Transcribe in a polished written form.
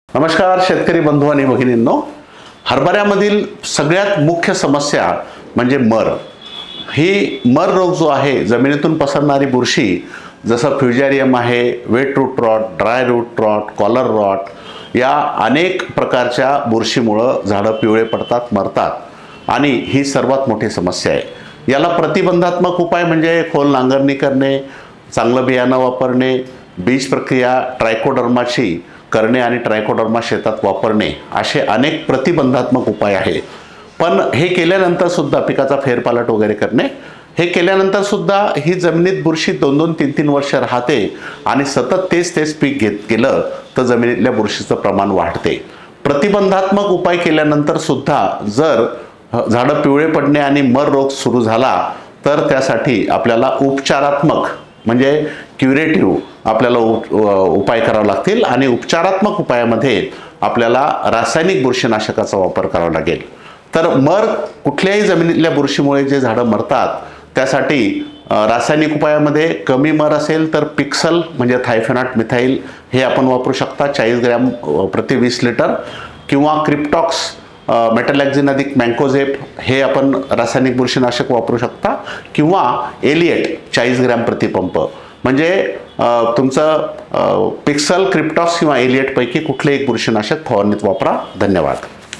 नमस्कार शेतकरी बंधू आणि भगिनींनो, हरभऱ्यामधील सगळ्यात मुख्य समस्या म्हणजे मर। ही मर रोग जो आहे, जमिनीतून पसरणारी बुरशी, जसं फ्युजारियम आहे, wet root rot, dry root rot, collar rot, या अनेक प्रकारच्या बुरशीमुळे झाडं पिवळे पडतात, मरतात आणि ही सर्वात मोठी समस्या आहे। याला प्रतिबंधात्मक उपाय म्हणजे खोल नांगरणी करणे, चांगलं बियाणं वापरणे, बीज प्रक्रिया ट्रायकोडर्माची करणे आणि ट्रायकोडर्मा शेतात वापरणे, असे अनेक प्रतिबंधात्मक उपाय आहेत। पण हे केल्यानंतर सुद्धा पिकाचा फेरपालट वगैरे करणे, हे केल्यानंतर सुद्धा ही जमिनीत बुरशी 2-2, 3-3 वर्ष राहते आणि सतत तेच पीक घेत गेलं तर जमिनीतल्या बुरशीचं प्रमाण वाढते। प्रतिबंधात्मक उपाय केल्यानंतर सुद्धा जर झाडं पिवळे पडणे आणि मर रोग सुरू झाला तर त्यासाठी आपल्याला उपचारात्मक म्हणजे क्युरेटिव्ह आपल्याला उपाय करावे लागतील आणि उपचारात्मक उपायामध्ये आपल्याला रासायनिक बुरशीनाशकाचा वापर करावा लागेल। तर मर कुठल्याही जमिनीतल्या बुरशीमुळे जे झाडं मरतात त्यासाठी रासायनिक उपायामध्ये कमी मर असेल तर पिक्सल म्हणजे थायफेनॉट मिथाइल हे आपण वापरू शकता 40 ग्रॅम प्रति 20 लिटर, किंवा क्रिप्टॉक्स मेटलॅक्झिन अधिक मँकोझेप हे आपण रासायनिक बुरशीनाशक वापरू शकता, किंवा एलिएट 40 ग्रॅम प्रति पंप। म्हणजे तुमचं पिक्सल, क्रिप्टॉक्स किंवा एलिएट पैकी कुठले एक बुरशीनाशक फवारणीत वापरा। धन्यवाद।